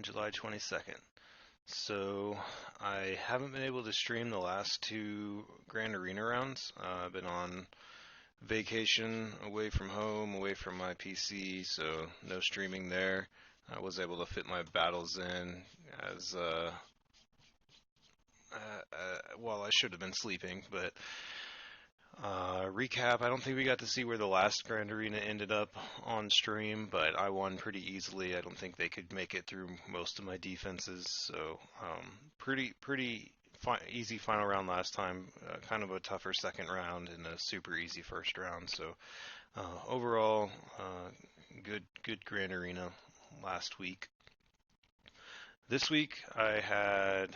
on July 22nd. So I haven't been able to stream the last two Grand Arena rounds. I've been on vacation, away from home, away from my PC, so no streaming there. I was able to fit my battles in as well. I should have been sleeping, but recap, I don't think we got to see where the last Grand Arena ended up on stream, but I won pretty easily. I don't think they could make it through most of my defenses, so pretty easy final round last time. Kind of a tougher second round and a super easy first round. So overall, good Grand Arena last week. This week I had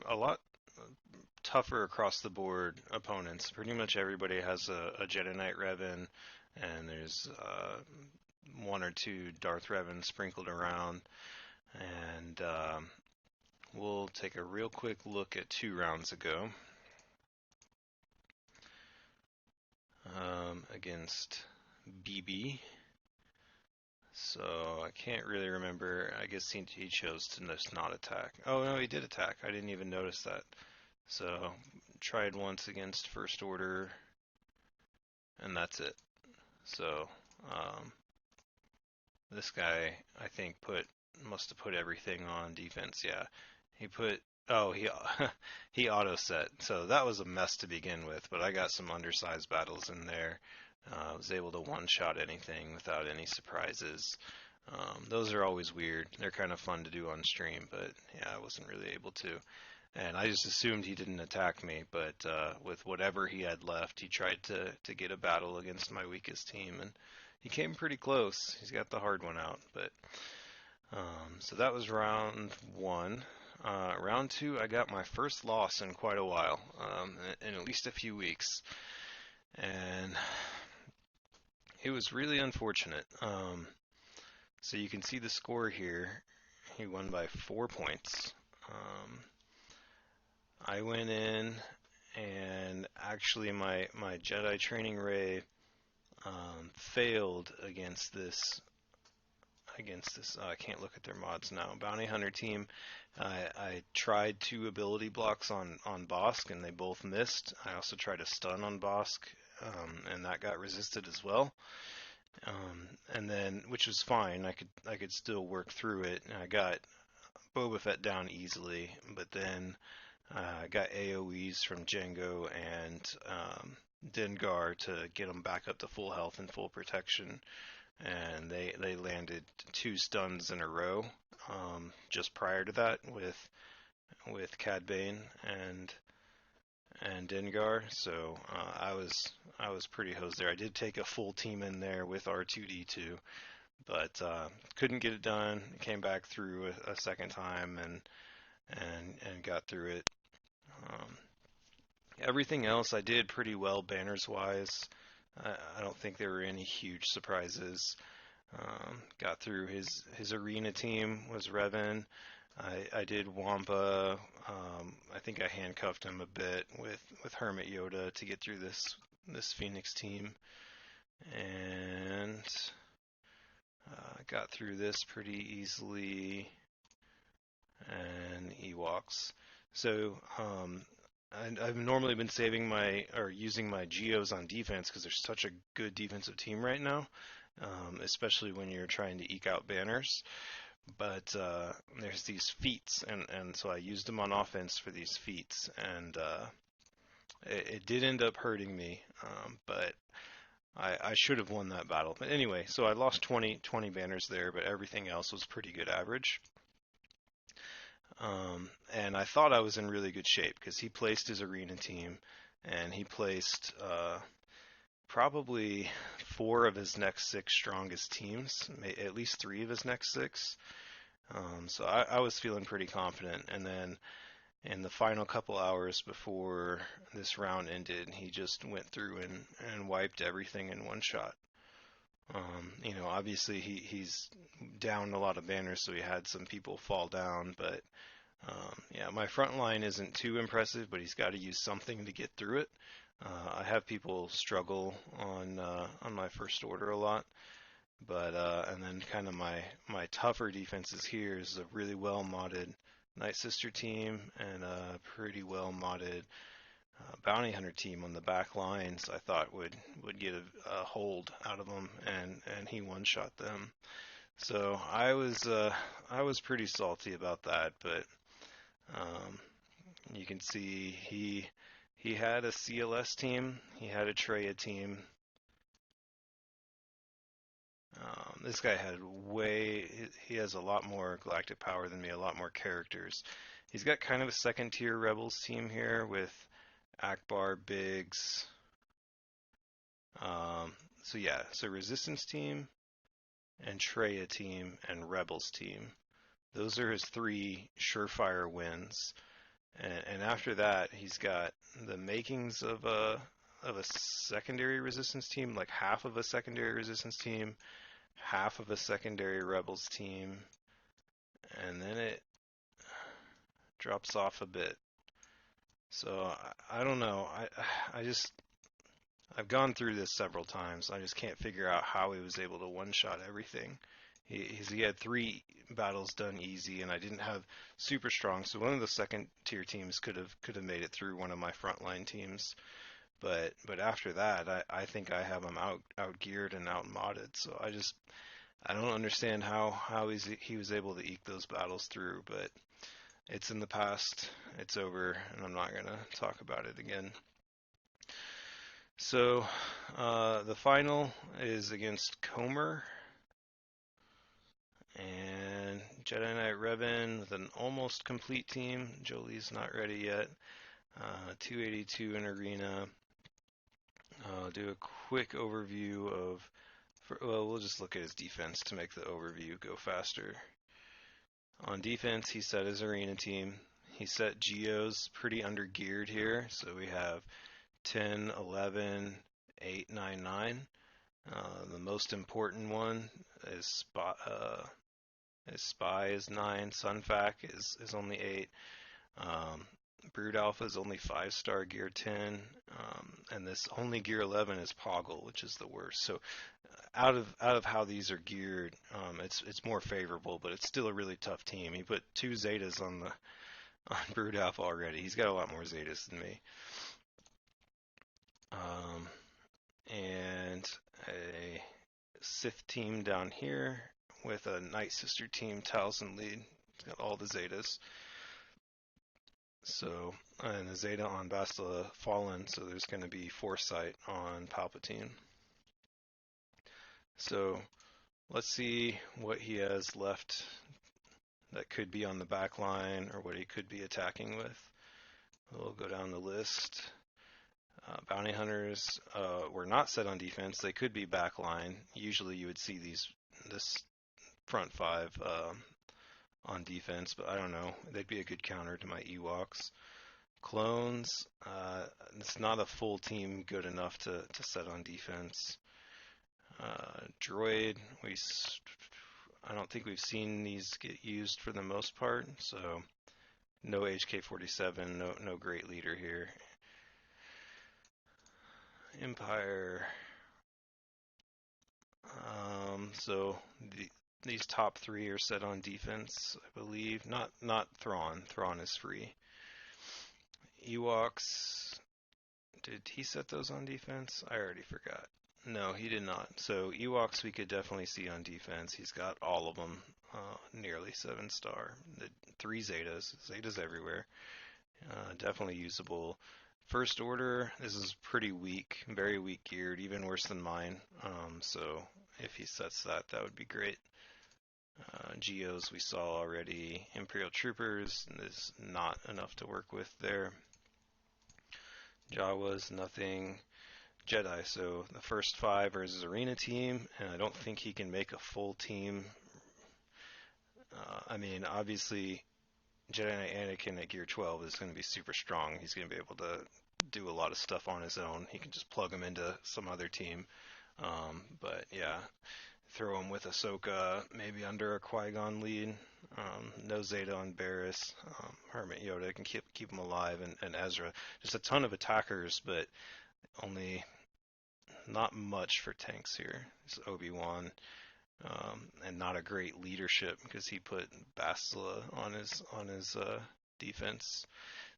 a lot tougher across the board opponents. Pretty much everybody has a Jedi Knight Revan, and there's one or two Darth Revan sprinkled around. And we'll take a real quick look at 2 rounds ago against BB. So I can't really remember. I guess he chose to just not attack. Oh no, he did attack. I didn't even notice that. So tried once against First Order, and that's it. So this guy, I think, must have put everything on defense. Yeah, he put. Oh, he auto set. So that was a mess to begin with. But I got some undersized battles in there. I was able to one-shot anything without any surprises. Those are always weird. They're kind of fun to do on stream, but yeah, I wasn't really able to. And I just assumed he didn't attack me, but with whatever he had left, he tried to get a battle against my weakest team, and he came pretty close. He's got the hard one out, but so that was round one. Round two, I got my first loss in quite a while, in at least a few weeks, and it was really unfortunate. So you can see the score here. He won by 4 points. I went in, and actually my Jedi training ray failed against this. I can't look at their mods now. Bounty Hunter team. I tried 2 ability blocks on Bosk, and they both missed. I also tried a stun on Bosk, and that got resisted as well. And then, which was fine. I could still work through it. I got Boba Fett down easily, but then I got AoEs from Django and Dengar to get them back up to full health and full protection, and they landed 2 stuns in a row just prior to that with Cad Bane and Dengar. So I was pretty hosed there. I did take a full team in there with R2D2, but couldn't get it done. Came back through a second time and got through it. Everything else I did pretty well banners wise. I don't think there were any huge surprises. Got through his arena team was Revan. I did Wampa. I think I handcuffed him a bit with Hermit Yoda to get through this Phoenix team, and got through this pretty easily. And Ewoks. So I've normally been using my Geos on defense because they're such a good defensive team right now, especially when you're trying to eke out banners. But there's these feats, and so I used them on offense for these feats, and it did end up hurting me, but I should have won that battle. But anyway, so I lost 20 banners there, but everything else was pretty good average. And I thought I was in really good shape because he placed his arena team, and he placed probably 4 of his next 6 strongest teams, at least 3 of his next 6. So I was feeling pretty confident. And then in the final couple hours before this round ended, he just went through and wiped everything in one shot. Obviously he's down a lot of banners, so he had some people fall down, but yeah, my front line isn't too impressive, but he's got to use something to get through it. I have people struggle on my First Order a lot, But and then kind of my tougher defenses here is a really well modded Night Sister team and a pretty well modded bounty hunter team on the back lines. I thought would get a hold out of them, and he one shot them. So I was pretty salty about that, but um, you can see he had a CLS team, he had a Treya team. This guy had he has a lot more galactic power than me, a lot more characters. He's got kind of a second tier Rebels team here with Akbar, Biggs. Um, so yeah, so Resistance team and Treya team and Rebels team. Those are his three surefire wins. And after that, he's got the makings of a secondary resistance team, like half of a secondary resistance team, half of a secondary rebels team, and then it drops off a bit. So I don't know. I just I've gone through this several times. I just can't figure out how he was able to one-shot everything. He had three battles done easy, and I didn't have super strong. So one of the second tier teams could have made it through one of my frontline teams. But after that, I think I have him out geared and out modded. So I don't understand how he was able to eke those battles through. But it's in the past. It's over, and I'm not gonna talk about it again. So the final is against Comer and Jedi Knight Revan with an almost complete team. Jolie's not ready yet. 282 in arena. Do a quick overview of. Well, we'll just look at his defense to make the overview go faster. On defense, he set his arena team. He set Geos pretty under geared here, so we have 10, 11, 8, 9, 9. The most important one is Spy is 9, Sunfac is only 8. Brood Alpha is only 5-star gear 10, and this only gear 11 is Poggle, which is the worst. So out of how these are geared, it's more favorable, but it's still a really tough team. He put 2 Zetas on Brood Alpha already. He's got a lot more Zetas than me. And a Sith team down here with a Night Sister team, Taliesin lead. He's got all the Zetas. So, and a Zeta on Bastila Fallen, so there's going to be Foresight on Palpatine. So, let's see what he has left that could be on the back line or what he could be attacking with. We'll go down the list. Bounty hunters were not set on defense. They could be backline. Usually you would see this front 5 on defense, but I don't know. They'd be a good counter to my Ewoks. Clones, it's not a full team good enough to set on defense. Droid, I don't think we've seen these get used for the most part, so no HK-47, no great leader here. Empire. So these top 3 are set on defense, I believe. Not Thrawn. Thrawn is free. Ewoks. Did he set those on defense? I already forgot. No, he did not. So Ewoks we could definitely see on defense. He's got all of them, nearly 7-star. The 3 Zetas. Zetas everywhere. Definitely usable. First Order, this is pretty weak, very weak geared, even worse than mine. So if he sets that, that would be great. Geos we saw already. Imperial Troopers is not enough to work with there. Jawas, nothing. Jedi, so the first 5 are his arena team, and I don't think he can make a full team. I mean, obviously, Jedi Knight Anakin at Gear 12 is going to be super strong. He's going to be able to do a lot of stuff on his own. He can just plug him into some other team. But yeah, throw him with Ahsoka, maybe under a Qui-Gon lead. No Zeta on Barriss. Hermit Yoda can keep him alive, and Ezra. Just a ton of attackers, but only not much for tanks here. It's Obi-Wan. and not a great leadership because he put Bastila on his defense.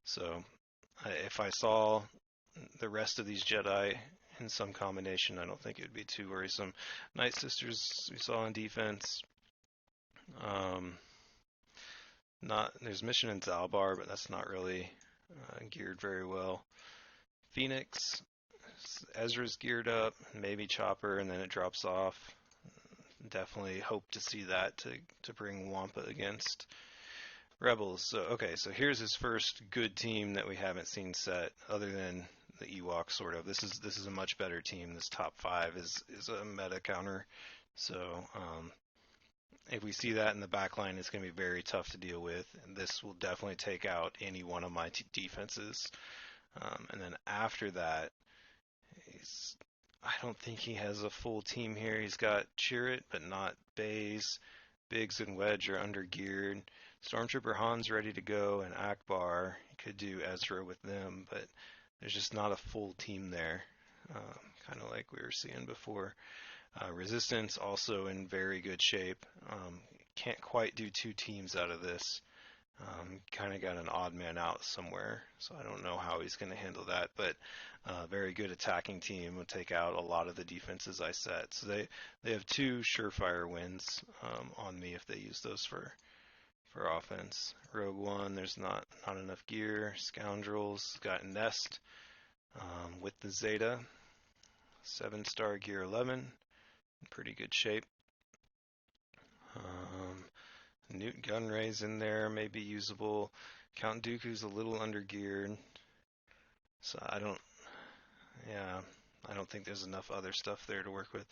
So if I saw the rest of these Jedi in some combination, I don't think it would be too worrisome. Night Sisters we saw on defense. Um, not there's Mission in Zalbar, but that's not really geared very well. Phoenix, Ezra's geared up, maybe Chopper, and then it drops off. Definitely hope to see that to bring Wampa against Rebels. So okay, so here's his first good team that we haven't seen set, other than the Ewoks. Sort of. This is a much better team. This top 5 is a meta counter. So if we see that in the back line, it's going to be very tough to deal with. And this will definitely take out any one of my defenses. And then after that, I don't think he has a full team here. He's got Chirrut, but not Baze. Biggs and Wedge are under geared. Stormtrooper Han's ready to go, and Akbar. He could do Ezra with them, but there's just not a full team there, kind of like we were seeing before. Resistance also in very good shape. Can't quite do 2 teams out of this. Kind of got an odd man out somewhere, so I don't know how he's going to handle that, but very good attacking team will take out a lot of the defenses I set. So they have 2 surefire wins on me if they use those for offense. Rogue One, there's not enough gear. Scoundrels got Nest with the Zeta, 7-star gear 11, in pretty good shape. Newt Gunray's in there, maybe usable. Count Dooku's a little undergeared, so I don't think there's enough other stuff there to work with.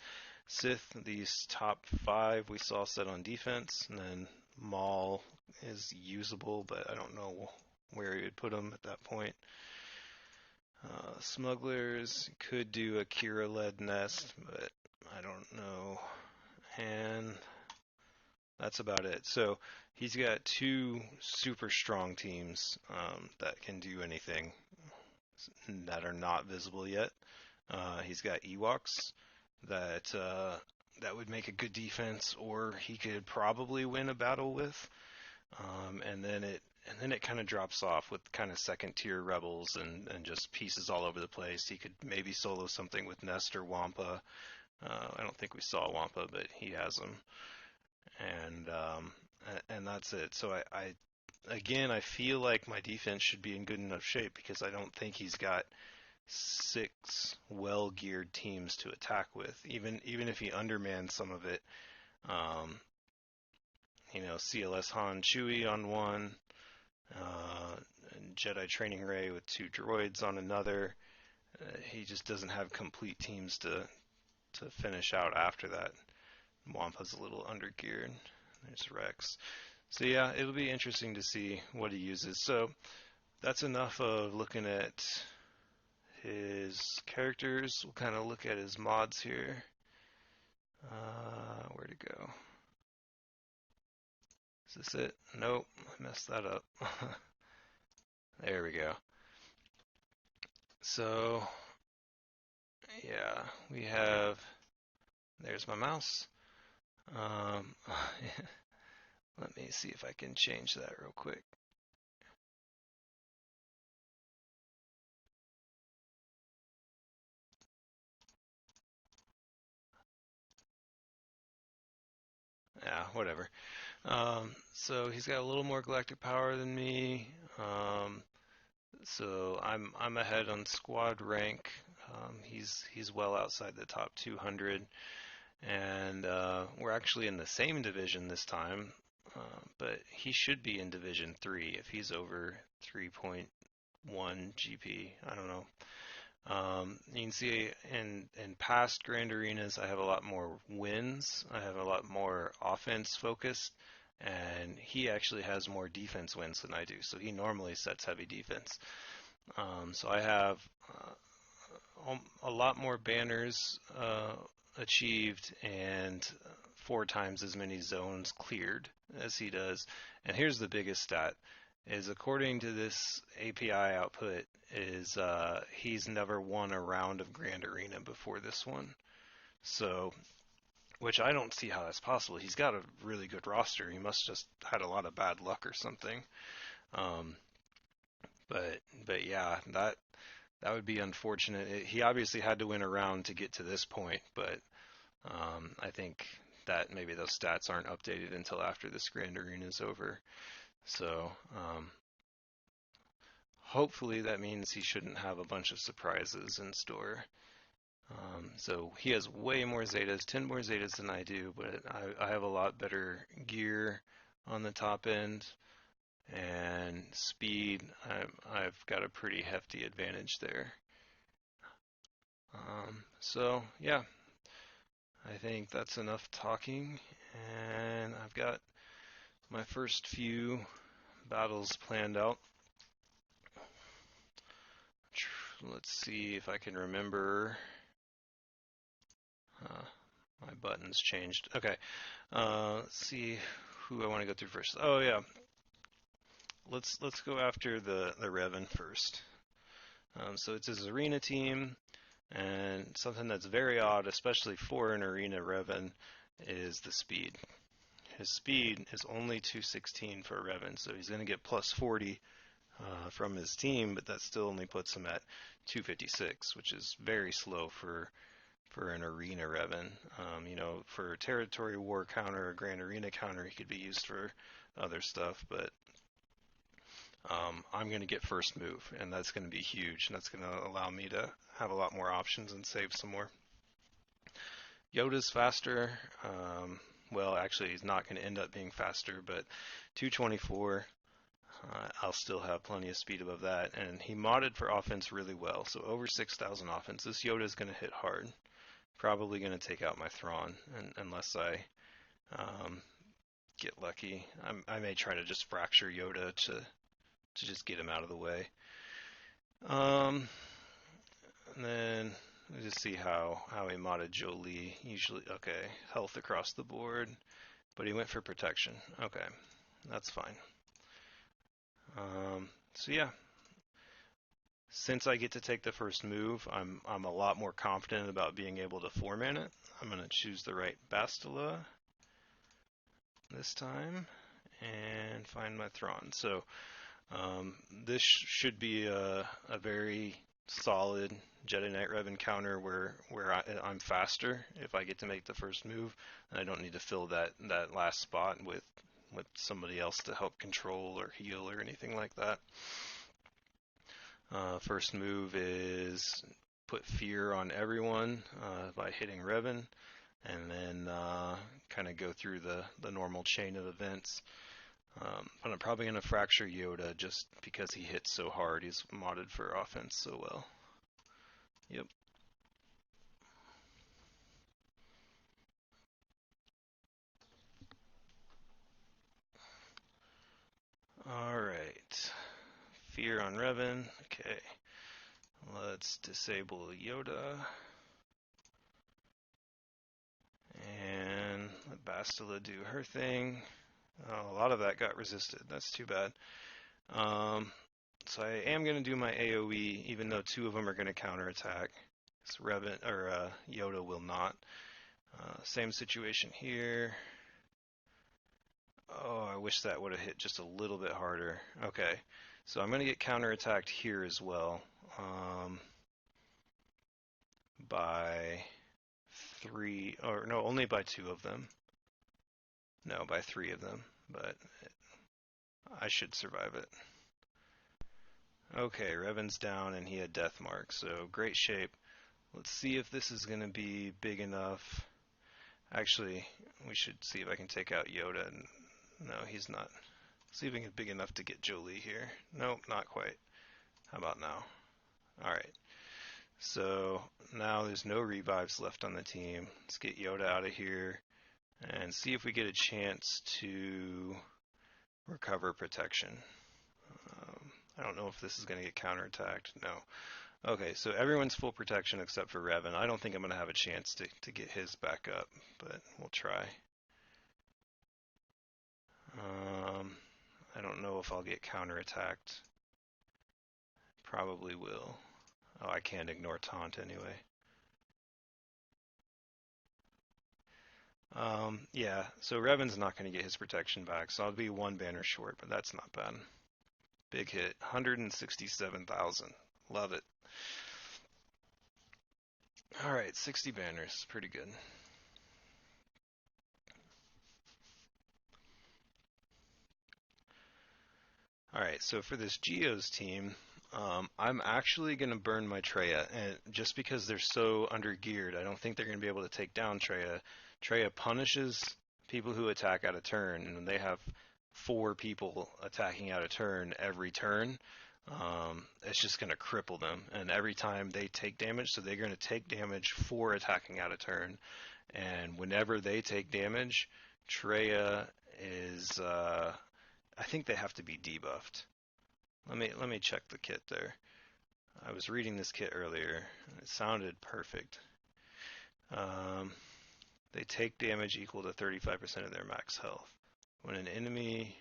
Sith, these top 5 we saw set on defense, and then Maul is usable, but I don't know where you would put him at that point. Smugglers could do a Kira-led Nest, but I don't know. And that's about it. So he's got 2 super strong teams that can do anything that are not visible yet. He's got Ewoks that would make a good defense, or he could probably win a battle with. And then it kind of drops off with kind of second tier rebels and just pieces all over the place. He could maybe solo something with Nest or Wampa. I don't think we saw Wampa, but he has them. And that's it. So I feel like my defense should be in good enough shape because I don't think he's got 6 well-geared teams to attack with. Even if he undermans some of it, CLS Han Chewie on one, and Jedi Training Ray with 2 droids on another. He just doesn't have complete teams to finish out after that. Wampa's a little undergeared. There's Rex. So yeah, it'll be interesting to see what he uses. So that's enough of looking at his characters. We'll kind of look at his mods here. Where to go? Is this it? Nope, I messed that up. There we go. So yeah, we have, there's my mouse. Let me see if I can change that real quick. Yeah, whatever. So he's got a little more galactic power than me. So I'm ahead on squad rank. He's well outside the top 200, and we're actually in the same division this time. But he should be in Division 3 if he's over 3.1 GP. I don't know. You can see in past Grand Arenas, I have a lot more wins. I have a lot more offense focused, and he actually has more defense wins than I do. So he normally sets heavy defense. So I have a lot more banners achieved and 4 times as many zones cleared as he does. And here's the biggest stat, is according to this API output, is he's never won a round of Grand Arena before this one. So which I don't see how that's possible. He's got a really good roster. He must just had a lot of bad luck or something. Um, but yeah, that would be unfortunate. He obviously had to win a round to get to this point, but I think that maybe those stats aren't updated until after this Grand Arena is over. So hopefully that means he shouldn't have a bunch of surprises in store. So he has way more Zetas, 10 more Zetas than I do, but I have a lot better gear on the top end, and speed, I've got a pretty hefty advantage there. So yeah, I think that's enough talking, and I've got my first few battles planned out. Let's see if I can remember. My buttons changed. Okay, let's see who I want to go through first. Oh yeah, let's go after the Revan first. So it's his arena team, and something that's very odd, especially for an arena Revan, is the speed. His speed is only 216 for Revan, so he's going to get plus 40 from his team, but that still only puts him at 256, which is very slow for an arena Revan. For territory war counter or grand arena counter, he could be used for other stuff, but I'm going to get first move, and that's going to be huge, and that's going to allow me to have a lot more options and save some more. Yoda's faster. Well, actually, he's not going to end up being faster, but 224. I'll still have plenty of speed above that, and he modded for offense really well, so over 6,000 offense. This Yoda's going to hit hard. Probably going to take out my Thrawn, unless I get lucky. I may try to just fracture Yoda to just get him out of the way. And then let's just see how he modded Jolie. Usually, okay, health across the board, but he went for protection. Okay, that's fine. So yeah, since I get to take the first move, I'm a lot more confident about being able to 4-man it. I'm going to choose the right Bastila this time and find my Thrawn. So this should be a very solid Jedi Knight Revan counter where I'm faster if I get to make the first move, and I don't need to fill that last spot with somebody else to help control or heal or anything like that. First move is put fear on everyone by hitting Revan, and then kind of go through the normal chain of events. But I'm probably going to fracture Yoda just because he hits so hard. He's modded for offense so well. Yep. Alright. Fear on Revan. Okay. Let's disable Yoda. And let Bastila do her thing. Oh, a lot of that got resisted. That's too bad. So I am going to do my AoE, even though 2 of them are going to counterattack. So Revan or Yoda will not. Same situation here. Oh, I wish that would have hit just a little bit harder. Okay, so I'm going to get counterattacked here as well by 3, or no, only by 2 of them. No, by 3 of them, but I should survive it. Okay, Revan's down and he had death mark, so great shape. Let's see if this is going to be big enough. Actually, we should see if I can take out Yoda. No, he's not. See if I can get big enough to get Jolie here. Nope, not quite. How about now? Alright. So now there's no revives left on the team. Let's get Yoda out of here and see if we get a chance to recover protection. I don't know if this is going to get counterattacked. No. Okay, so everyone's full protection except for Revan. I don't think I'm going to have a chance to get his back up, but we'll try. I don't know if I'll get counterattacked. Probably will. Oh, I can't ignore taunt anyway. Yeah, so Revan's not going to get his protection back, so I'll be one banner short, but that's not bad. Big hit, 167,000. Love it. All right, 60 banners, pretty good. All right, so for this Geo's team, I'm actually going to burn my Treya, and just because they're so under-geared, I don't think they're going to be able to take down Treya. Treya punishes people who attack out of turn, and they have 4 people attacking out of turn every turn. It's just going to cripple them, and every time they take damage, so they're going to take damage for attacking out of turn, and whenever they take damage, Treya is I think they have to be debuffed. Let me check the kit there. I was reading this kit earlier, and it sounded perfect. Um, they take damage equal to 35% of their max health. When an enemy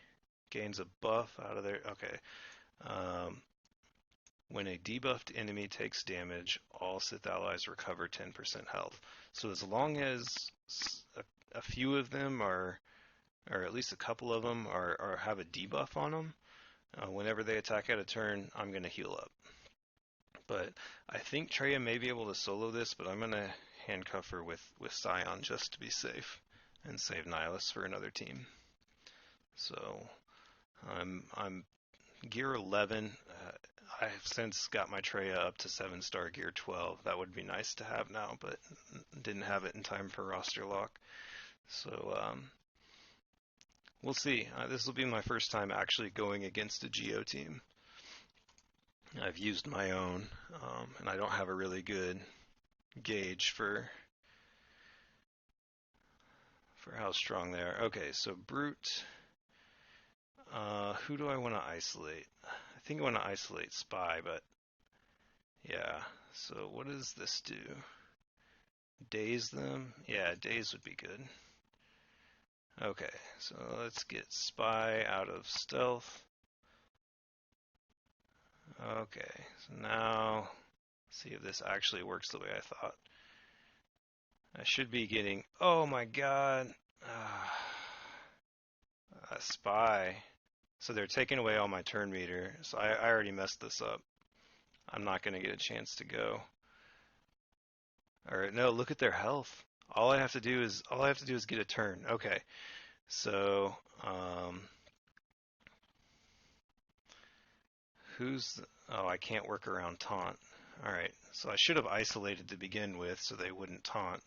gains a buff out of their... Okay. When a debuffed enemy takes damage, all Sith allies recover 10% health. So as long as a few of them are, or at least a couple of them have a debuff on them, whenever they attack out of turn, I'm going to heal up. But I think Treya may be able to solo this, but I'm going to handcuff her with Scion just to be safe and save Nihilus for another team. So I'm gear 11. I've since got my Treya up to 7-star gear 12. That would be nice to have now, but didn't have it in time for roster lock. So we'll see. This will be my first time actually going against a Geo team. I've used my own, and I don't have a really good gauge for how strong they are. Okay, so Brute. Who do I want to isolate? I think I want to isolate Spy, but yeah. So what does this do? Daze them? Yeah, daze would be good. Okay, so let's get Spy out of stealth. Okay, so now see if this actually works the way I thought. I should be getting, oh my god, a Spy. So they're taking away all my turn meter, so I already messed this up. I'm not going to get a chance to go. Or no, look at their health. All I have to do is get a turn. Okay, so oh, I can't work around taunt. All right, so I should have isolated to begin with so they wouldn't taunt.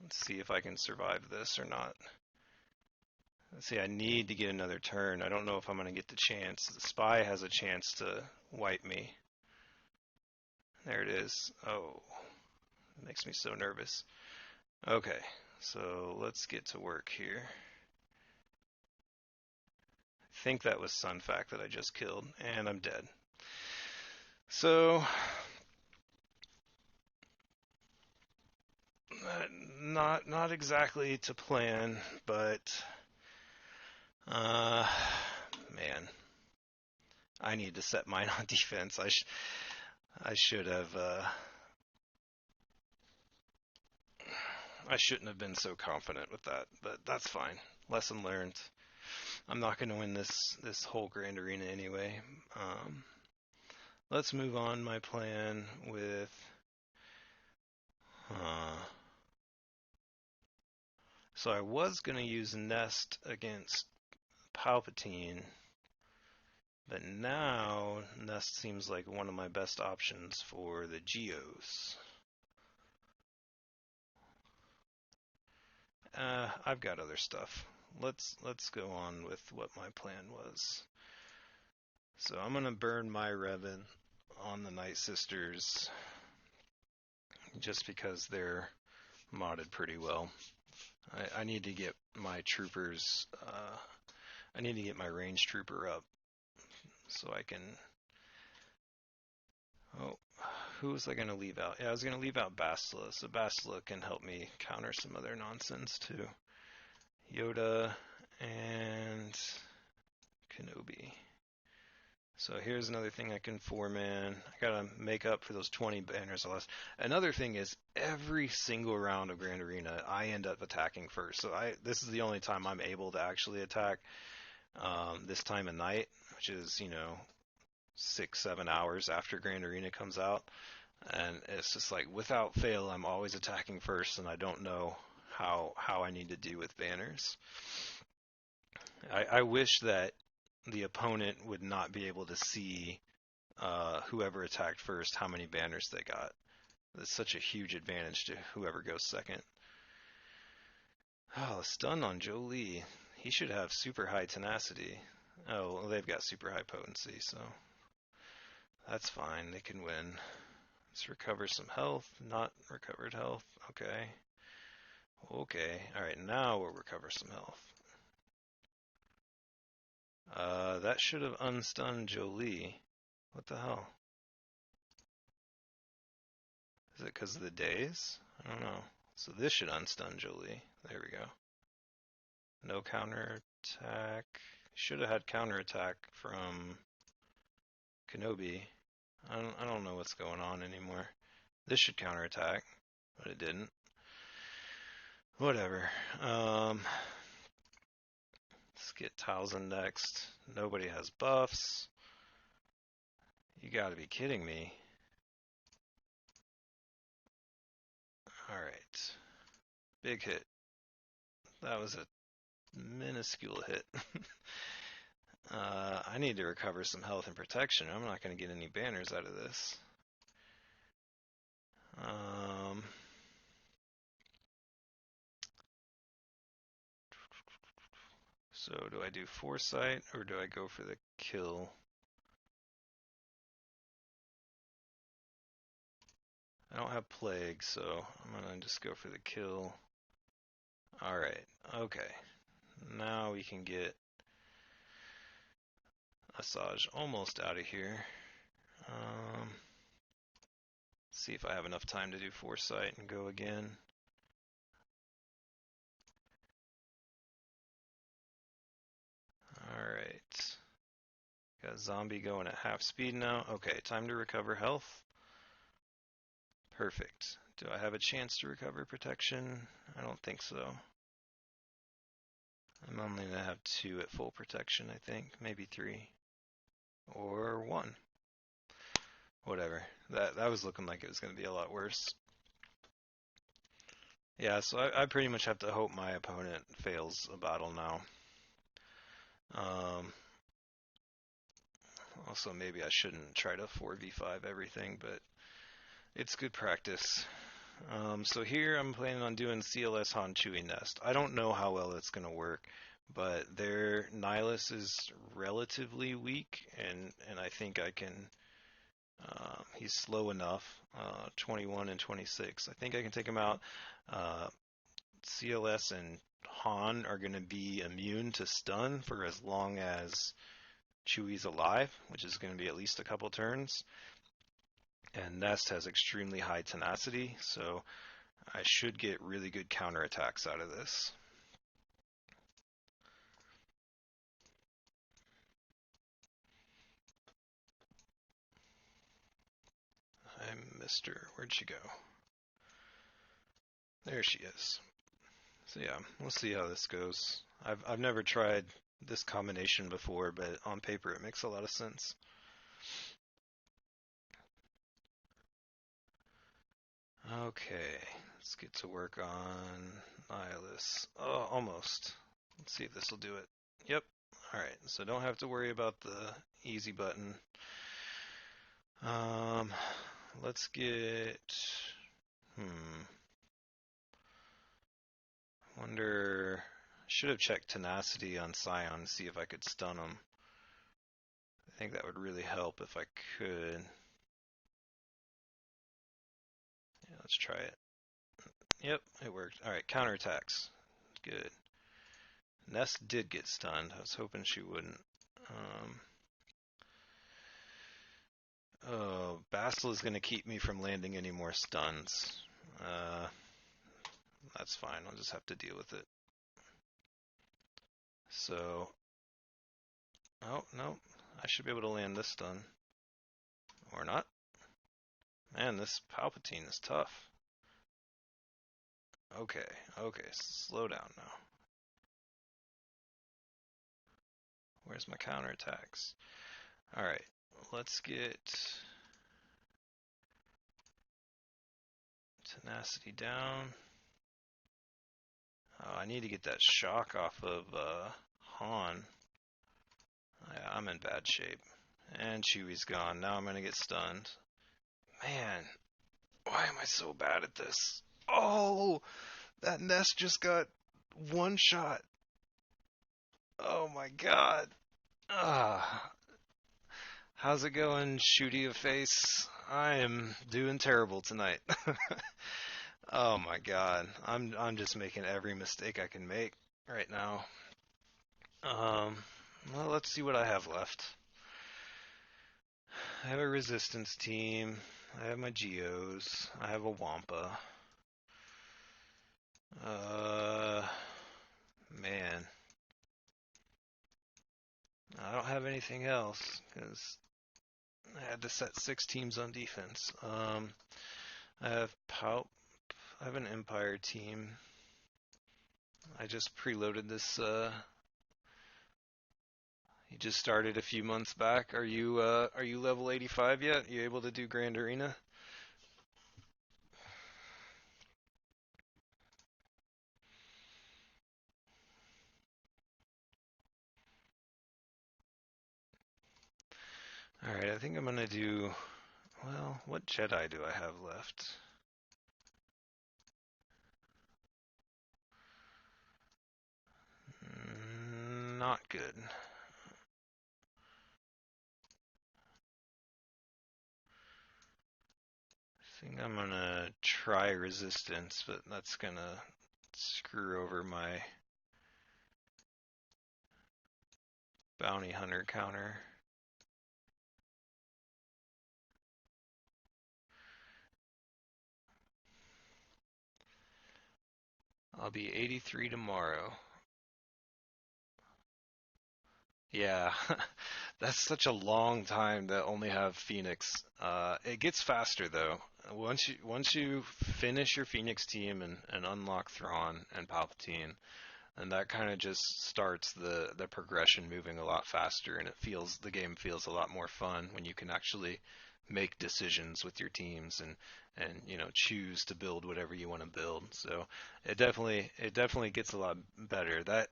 Let's see if I can survive this or not. Let's see, I need to get another turn. I don't know if I'm going to get the chance. The Spy has a chance to wipe me. There it is. Oh, it makes me so nervous. Okay, so let's get to work here. I think that was Sunfac that I just killed, and I'm dead. So, not exactly to plan, but man, I need to set mine on defense. I should have. I shouldn't have been so confident with that, but that's fine. Lesson learned. I'm not going to win this whole Grand Arena anyway. Let's move on. My plan with. So I was going to use Nest against Palpatine, but now Nest seems like one of my best options for the Geos. I've got other stuff. Let's go on with what my plan was. So I'm gonna burn my Revan on the Night Sisters just because they're modded pretty well. I need to get my troopers. I need to get my range trooper up so I can. Oh, who was I gonna leave out? Yeah, I was gonna leave out Bastila. So Bastila can help me counter some other nonsense too. Yoda and Kenobi. So here's another thing I can four-man. I gotta make up for those 20 banners I lost. Another thing is every single round of Grand Arena, I end up attacking first. So this is the only time I'm able to actually attack this time of night, which is 6-7 hours after Grand Arena comes out, and it's just like without fail, I'm always attacking first, and I don't know how I need to do with banners. I wish that the opponent would not be able to see whoever attacked first, how many banners they got. That's such a huge advantage to whoever goes second. Oh, stun on Jolie. He should have super high tenacity. Oh, well, they've got super high potency, so that's fine. They can win. Let's recover some health. Not recovered health. Okay. Okay. Alright, now we'll recover some health. That should have unstunned Jolie. What the hell? Is it because of the days? I don't know. So this should unstun Jolie. There we go. No counterattack. Should have had counterattack from Kenobi. I don't know what's going on anymore. This should counterattack, but it didn't. Whatever. Let's get Towson next. Nobody has buffs. You gotta be kidding me. Alright. Big hit. That was a minuscule hit. I need to recover some health and protection. I'm not going to get any banners out of this. So do I do foresight or do I go for the kill? I don't have plague, so I'm going to just go for the kill. Alright, okay. Now we can get Asajj almost out of here. See if I have enough time to do foresight and go again. Alright. Got zombie going at half speed now. Okay, time to recover health. Perfect. Do I have a chance to recover protection? I don't think so. I'm only going to have 2 at full protection, I think. Maybe 3. Or 1. Whatever. That was looking like it was going to be a lot worse. Yeah, so I pretty much have to hope my opponent fails a battle now. Also, maybe I shouldn't try to 4v5 everything, but it's good practice. So here I'm planning on doing CLS Han Chewy Nest. I don't know how well it's going to work, but their Nihilus is relatively weak, and I think I can, he's slow enough, 21 and 26. I think I can take him out. CLS and Han are going to be immune to stun for as long as Chewy's alive, which is going to be at least a couple turns. And Nest has extremely high tenacity, so I should get really good counterattacks out of this. I missed her. Where'd she go? There she is. So yeah, we'll see how this goes. I've never tried this combination before, but on paper it makes a lot of sense. Okay, let's get to work on Nihilus. Oh, almost. Let's see if this will do it. Yep. Alright, so don't have to worry about the easy button. Let's get... Wonder... Should have checked tenacity on Scion to see if I could stun him. I think that would really help if I could. Yeah, let's try it. Yep, it worked. Alright, counterattacks. Good. Nest did get stunned. I was hoping she wouldn't. Oh, Bastel is going to keep me from landing any more stuns. That's fine. I'll just have to deal with it. So, oh, no. I should be able to land this stun. Or not. Man, this Palpatine is tough. Okay, slow down now. Where's my counterattacks? Alright, let's get tenacity down. Oh, I need to get that shock off of Han. Yeah, I'm in bad shape. And Chewie's gone. Now I'm gonna get stunned. Man, why am I so bad at this? Oh, that nest just got one shot. Oh my god. Ah, how's it going, Shooty of Face? I am doing terrible tonight. Oh my god. I'm just making every mistake I can make right now. Well, let's see what I have left. I have a resistance team. I have my Geos. I have a Wampa. Man. I don't have anything else because I had to set 6 teams on defense. I have I have an Empire team. I just preloaded this. He just started a few months back. Are you level 85 yet? You able to do Grand Arena? Alright, I think I'm gonna do, well, what Jedi do I have left? Not good. I think I'm gonna try resistance, but that's gonna screw over my bounty hunter counter. I'll be 83 tomorrow. Yeah, that's such a long time to only have Phoenix. It gets faster though. Once you finish your Phoenix team and unlock Thrawn and Palpatine, and that kind of just starts the progression moving a lot faster, and the game feels a lot more fun when you can actually make decisions with your teams and choose to build whatever you want to build. So it definitely gets a lot better. That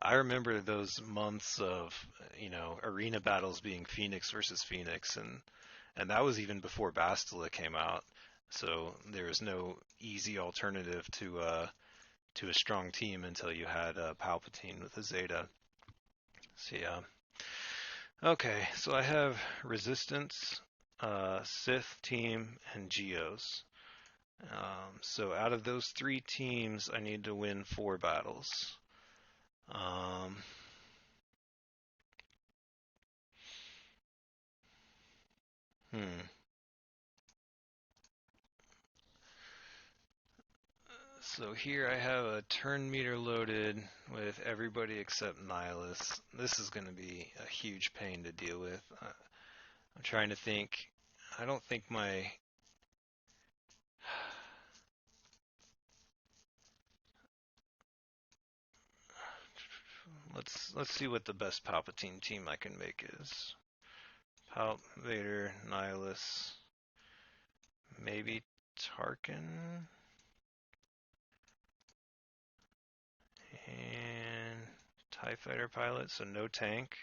I remember those months of arena battles being Phoenix versus Phoenix, and that was even before Bastila came out. So there was no easy alternative to a strong team until you had Palpatine with a Zeta. So yeah. Okay, so I have Resistance, Sith team, and Geos. So out of those 3 teams, I need to win 4 battles. Um, hmm. So here I have a turn meter loaded with everybody except Nihilus. This is going to be a huge pain to deal with. I'm trying to think. I don't think my... Let's see what the best Palpatine team I can make is. Palp, Vader, Nihilus, maybe Tarkin, and TIE Fighter pilot, so no tank.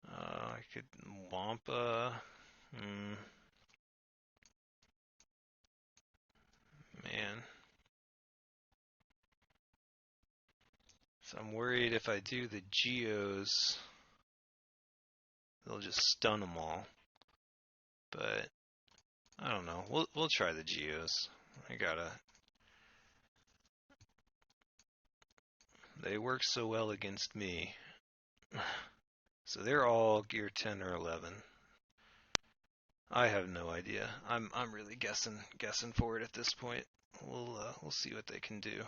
I could Wampa. Man. So I'm worried if I do the Geos, they'll just stun them all. But I don't know. We'll try the Geos. They work so well against me. So they're all gear 10 or 11. I have no idea. I'm really guessing for it at this point. We'll see what they can do.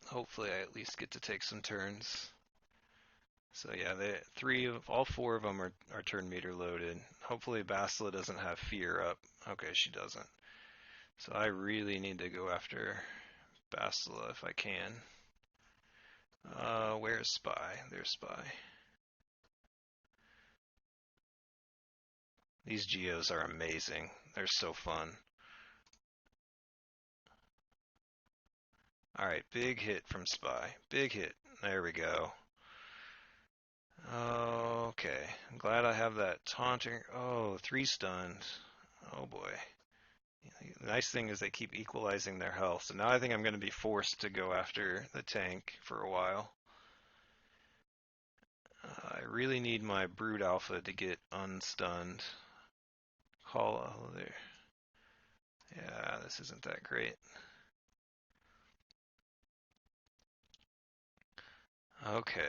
hopefully I at least get to take some turns. So yeah, all four of them are turn meter loaded. Hopefully Basila doesn't have fear up. Okay, she doesn't. So I really need to go after Basila if I can. Where's Spy? There's Spy. These geos are amazing. They're so fun. Alright, big hit from Spy. Big hit. There we go. Okay. I'm glad I have that taunting. Oh, 3 stunned. Oh boy. The nice thing is they keep equalizing their health. So now I think I'm going to be forced to go after the tank for a while. I really need my Brood Alpha to get unstunned. Oh, there. Yeah, this isn't that great. Okay.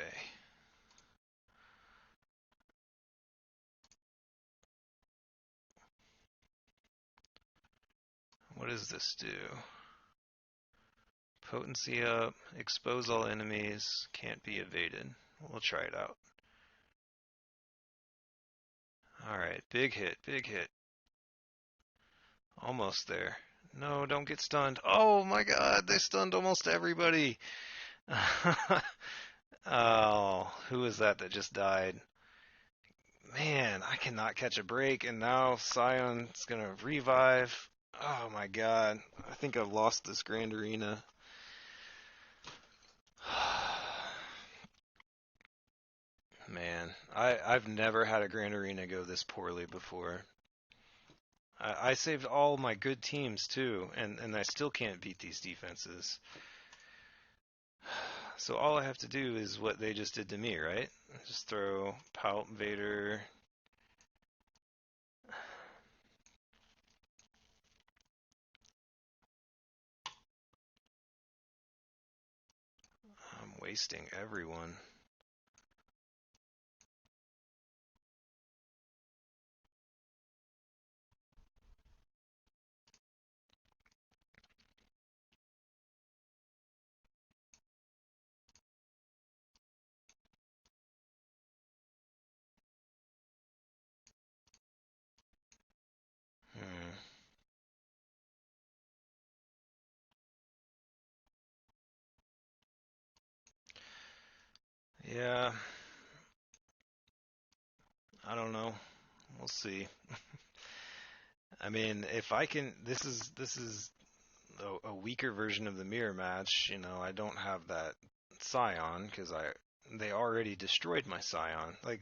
What does this do? Potency up, expose all enemies, can't be evaded. We'll try it out. Alright, big hit, big hit. Almost there. No, don't get stunned. Oh my god, they stunned almost everybody. Oh, who is that just died? Man, I cannot catch a break, and now Scion's gonna revive. Oh my god, I think I've lost this Grand Arena. Man, I've never had a Grand Arena go this poorly before. I saved all my good teams too, and I still can't beat these defenses. So all I have to do is what they just did to me, right? Just throw Pout Vader. I'm wasting everyone. Hmm. Yeah, I don't know. We'll see. I mean, if I can, this is a weaker version of the mirror match. You know, I don't have that Scion because they already destroyed my Scion. Like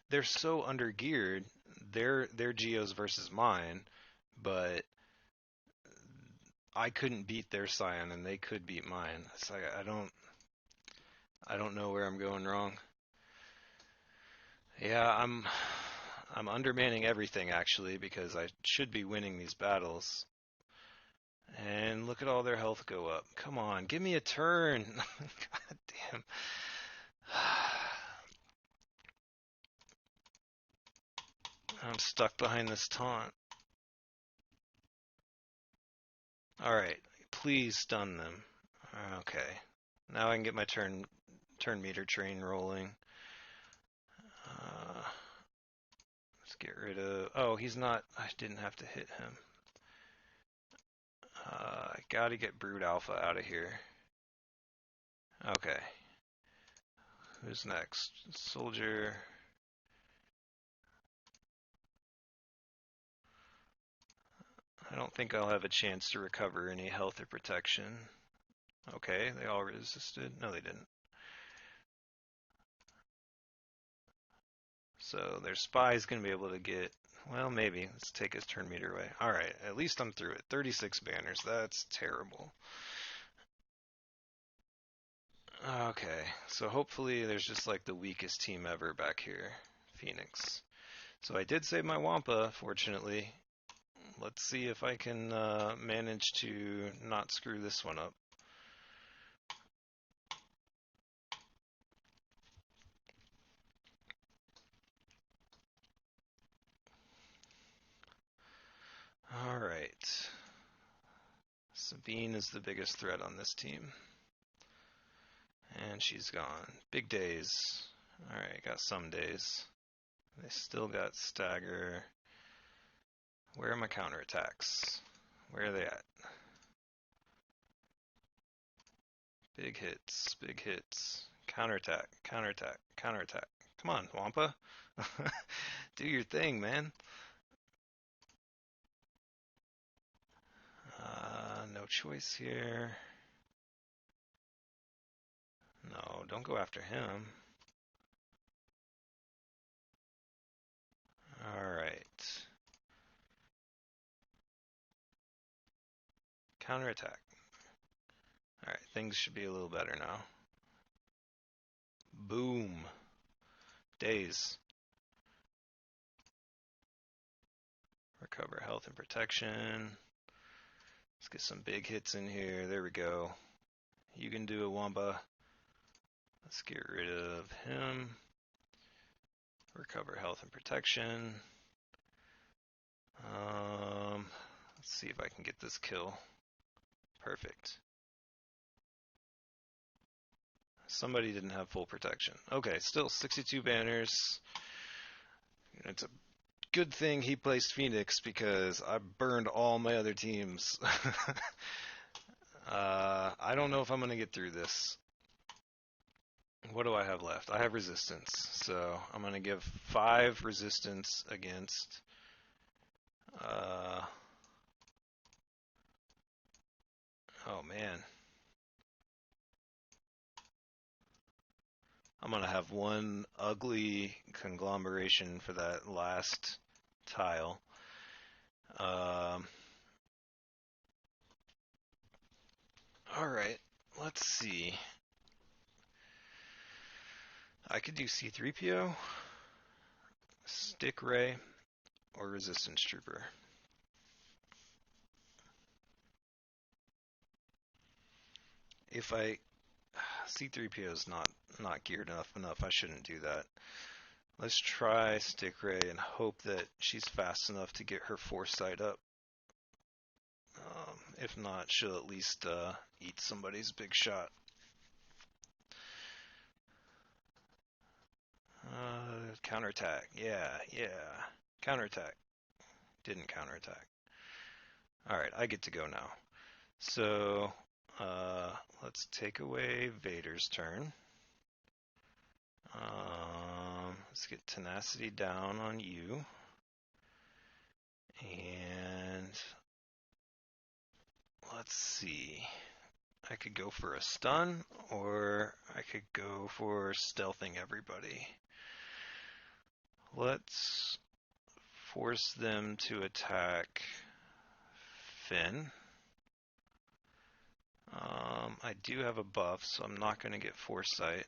they're so under geared. Their Geos versus mine, but I couldn't beat their Scion and they could beat mine. It's like I don't know where I'm going wrong. Yeah, I'm undermanning everything actually because I should be winning these battles. And look at all their health go up. Come on, give me a turn. God damn. I'm stuck behind this taunt. Alright, please stun them. Okay. Now I can get my turn meter train rolling. Let's get rid of... Oh, he's not... I didn't have to hit him. I gotta get Brood Alpha out of here. Okay. Who's next? Soldier. I don't think I'll have a chance to recover any health or protection. Okay, they all resisted. No, they didn't. So their spy's going to be able to get, well, maybe. Let's take his turn meter away. Alright, at least I'm through it. 36 banners. That's terrible. Okay, so hopefully there's just like the weakest team ever back here. Phoenix. So I did save my Wampa, fortunately. Let's see if I can manage to not screw this one up. Alright. Sabine is the biggest threat on this team. And she's gone. Big days. Alright, got some days. They still got stagger. Where are my counterattacks? Where are they at? Big hits, big hits. Counterattack, counterattack, counterattack. Come on, Wampa. Do your thing, man. No choice here. No, don't go after him. Alright. Counterattack. Alright, things should be a little better now. Boom. Days. Recover health and protection. Let's get some big hits in here. There we go. You can do it, Wampa. Let's get rid of him. Recover health and protection. Let's see if I can get this kill. Perfect. Somebody didn't have full protection. Okay, still 62 banners. It's a good thing he placed Phoenix because I burned all my other teams. I don't know if I'm going to get through this. What do I have left? I have resistance. So I'm going to give 5 resistance against... oh man. I'm going to have one ugly conglomeration for that last tile. Alright, let's see. I could do C3PO, Stick Ray, or Resistance Trooper. If C3PO is not geared enough, I shouldn't do that. Let's try Stick Ray and hope that she's fast enough to get her foresight up. If not, she'll at least eat somebody's big shot. Counterattack. Yeah. Counterattack. Didn't counterattack. Alright, I get to go now. So, let's take away Vader's turn. Let's get tenacity down on you. And let's see. I could go for a stun, or I could go for stealthing everybody. Let's force them to attack Finn. I do have a buff, so I'm not going to get foresight.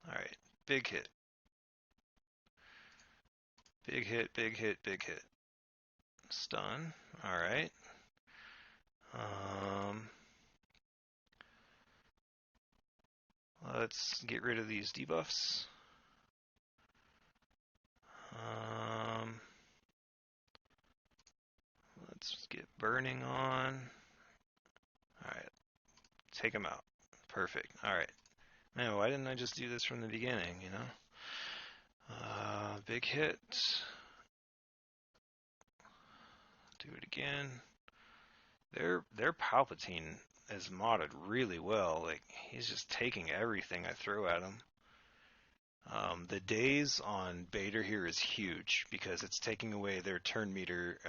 Alright, big hit. Big hit, big hit, big hit. Stun, alright. Let's get rid of these debuffs. Let's get burning on. Alright, take him out. Perfect, alright. Man, why didn't I just do this from the beginning, you know? Big hit. Do it again. Their Palpatine is modded really well. Like, he's just taking everything I throw at him. The days on Vader here is huge because it's taking away their turn meter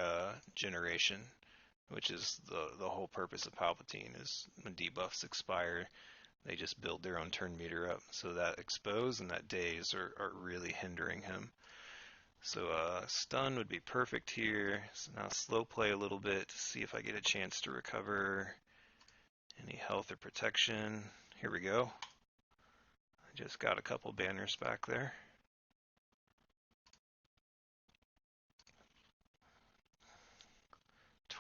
generation, which is the whole purpose of Palpatine. Is when debuffs expire, they just build their own turn meter up. So that expose and that days are really hindering him. So stun would be perfect here. So now slow play a little bit to see if I get a chance to recover any health or protection. Here we go. I just got a couple banners back there.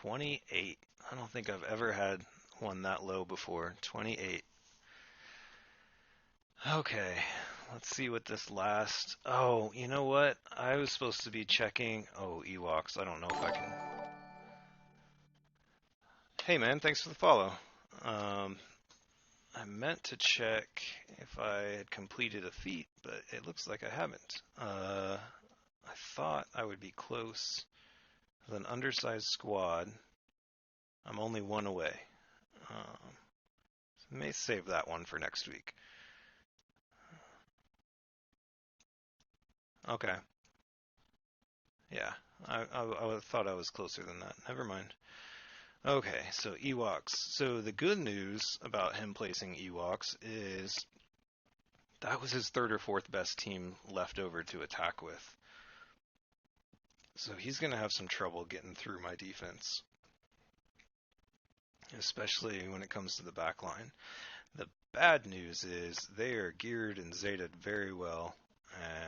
$28. I don't think I've ever had one that low before. 28. Okay, let's see what this last... Oh, you know what? I was supposed to be checking... Oh, Ewoks. I don't know if I can... Hey, man, thanks for the follow. I meant to check if I had completed a feat, but it looks like I haven't. I thought I would be close with an undersized squad. I'm only one away. So may save that one for next week. Okay. Yeah, I thought I was closer than that. Never mind. Okay, so Ewoks. So the good news about him placing Ewoks is that was his third or fourth best team left over to attack with. So he's going to have some trouble getting through my defense, especially when it comes to the back line. The bad news is they are geared and Zetaed very well,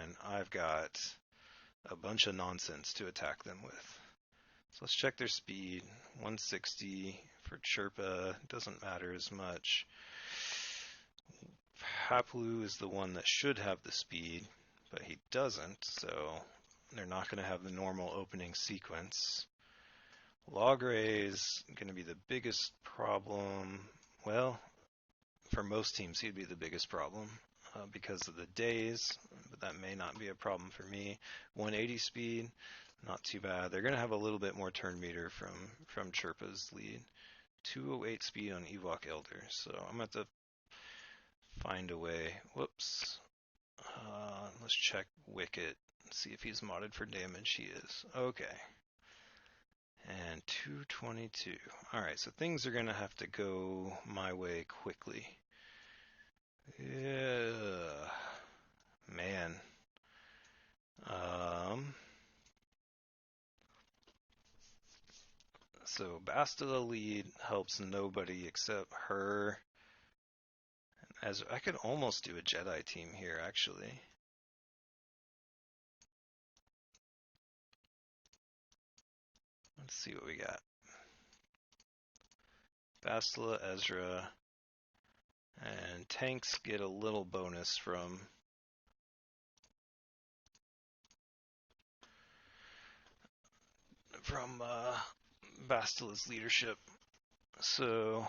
and I've got a bunch of nonsense to attack them with. So let's check their speed. 160 for Chirpa, doesn't matter as much. Haplu is the one that should have the speed, but he doesn't, so they're not going to have the normal opening sequence. Logray is going to be the biggest problem. Well, for most teams, he'd be the biggest problem because of the days, but that may not be a problem for me. 180 speed, not too bad. They're going to have a little bit more turn meter from Chirpa's lead. 208 speed on Ewok Elder, so I'm going to have to find a way. Whoops. Let's check Wicket, see if he's modded for damage. He is. Okay. And 222. Alright, so things are going to have to go my way quickly. Yeah. Man. So Bastila lead helps nobody except her. As I could almost do a Jedi team here, actually. Let's see what we got. Bastila, Ezra, and tanks get a little bonus from Bastila's leadership. So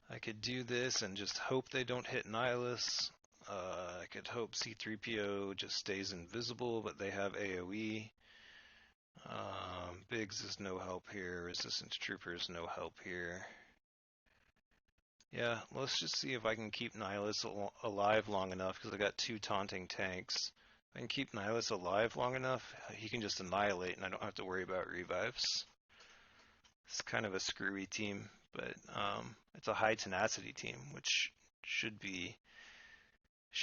I could do this and just hope they don't hit Nihilus. I could hope C-3PO just stays invisible, but they have AoE. Biggs is no help here. Resistance Troopers no help here. Yeah, let's just see if I can keep Nihilus alive long enough, because I got 2 taunting tanks. If I can keep Nihilus alive long enough, he can just annihilate and I don't have to worry about revives. It's kind of a screwy team, but it's a high tenacity team, which should be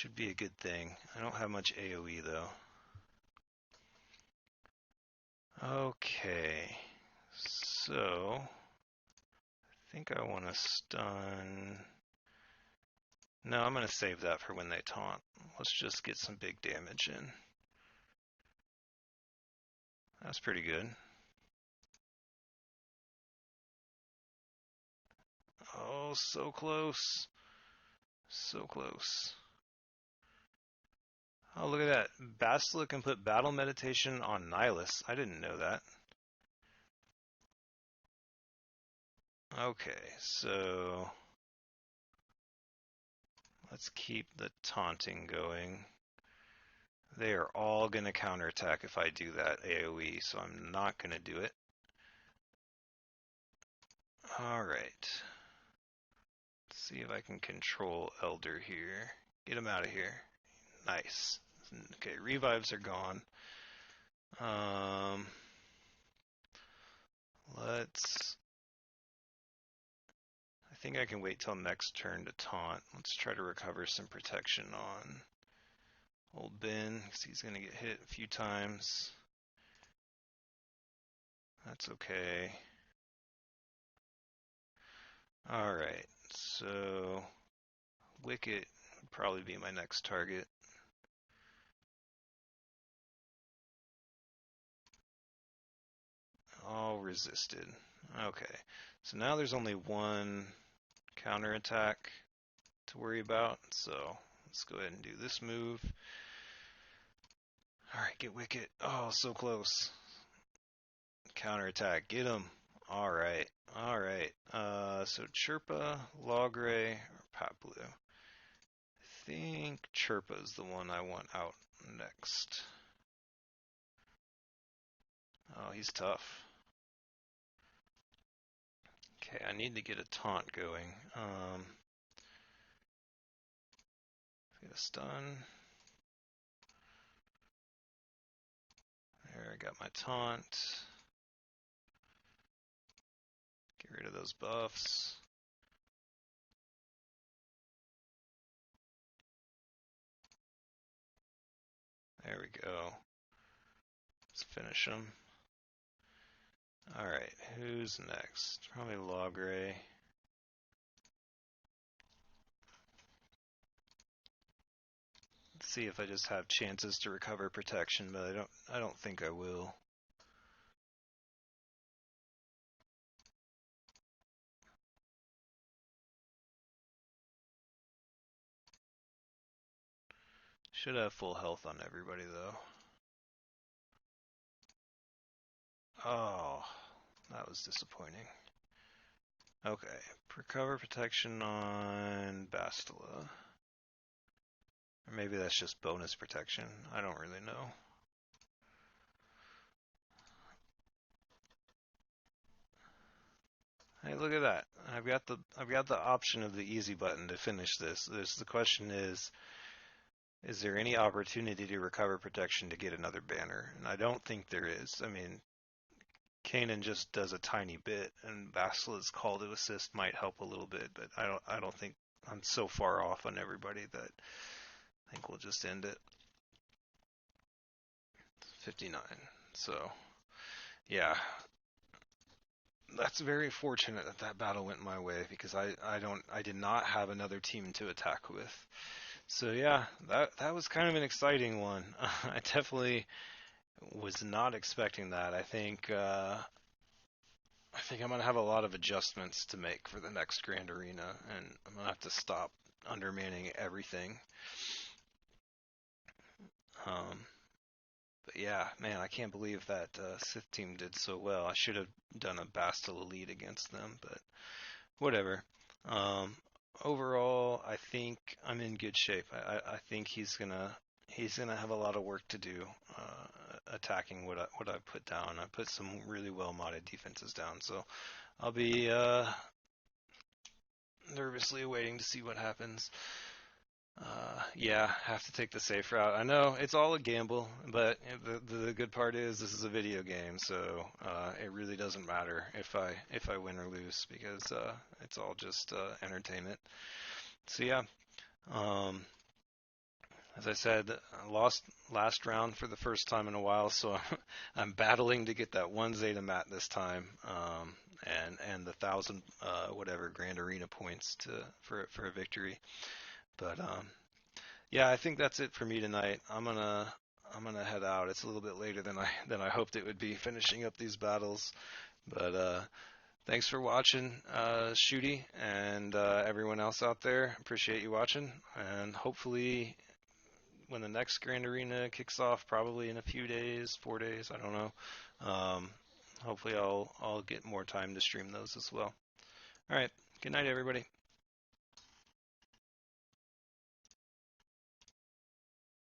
a good thing. I don't have much AoE though. Okay, so I think I want to stun. No, I'm going to save that for when they taunt. Let's just get some big damage in. That's pretty good. Oh, so close. So close. Oh, look at that. Bastila can put battle meditation on Nihilus. I didn't know that. Okay, so let's keep the taunting going. They are all going to counterattack if I do that AoE, so I'm not going to do it. Alright. Let's see if I can control Elder here. Get him out of here. Nice. Okay, revives are gone. I think I can wait till next turn to taunt. Let's try to recover some protection on old Ben, because he's going to get hit a few times. That's okay. Alright, so Wicket would probably be my next target. All resisted. Okay, so now there's only one counterattack to worry about, so let's go ahead and do this move. Alright, get Wicket. Oh, so close. Counterattack, get him. All right. All right. So Chirpa, Logray, or Paplu. I think Chirpa is the one I want out next. Oh, he's tough. Okay, I need to get a taunt going. Get a stun. There, I got my taunt. Get rid of those buffs. There we go. Let's finish him. Alright, who's next? Probably Logray. Let's see if I just have chances to recover protection, but I don't think I will. Should have full health on everybody though. Oh, that was disappointing. Okay, recover protection on Bastila. Or maybe that's just bonus protection. I don't really know. Hey, look at that. I've got the option of the easy button to finish this. The question is there any opportunity to recover protection to get another banner? And I don't think there is. I mean, Kanan just does a tiny bit, and Basila's call to assist might help a little bit, but I don't think I'm so far off on everybody that I think we'll just end it. 59. So, yeah, that's very fortunate that that battle went my way because I did not have another team to attack with. So yeah, that was kind of an exciting one. I definitely was not expecting that. I think I'm gonna have a lot of adjustments to make for the next Grand Arena, and I'm gonna have to stop undermanning everything. Um, but yeah, man, I can't believe that Sith team did so well. I should have done a Bastila lead against them, but whatever. Um, Overall, I think I'm in good shape. I think he's gonna have a lot of work to do attacking what I put down. I put some really well modded defenses down, so I'll be nervously awaiting to see what happens. Yeah, have to take the safe route. I know it's all a gamble, but the good part is this is a video game, so it really doesn't matter if I win or lose because it's all just entertainment. So yeah, um, as I said, I lost last round for the first time in a while, so I'm battling to get that one Zeta mat this time, and the 1,000 whatever Grand Arena points for a victory. But yeah, I think that's it for me tonight. I'm gonna head out. It's a little bit later than I hoped it would be finishing up these battles. But thanks for watching, Shooty, and everyone else out there. Appreciate you watching, and hopefully when the next Grand Arena kicks off, probably in a few days, 4 days, I don't know. Um, Hopefully I'll get more time to stream those as well. All right. Good night, everybody.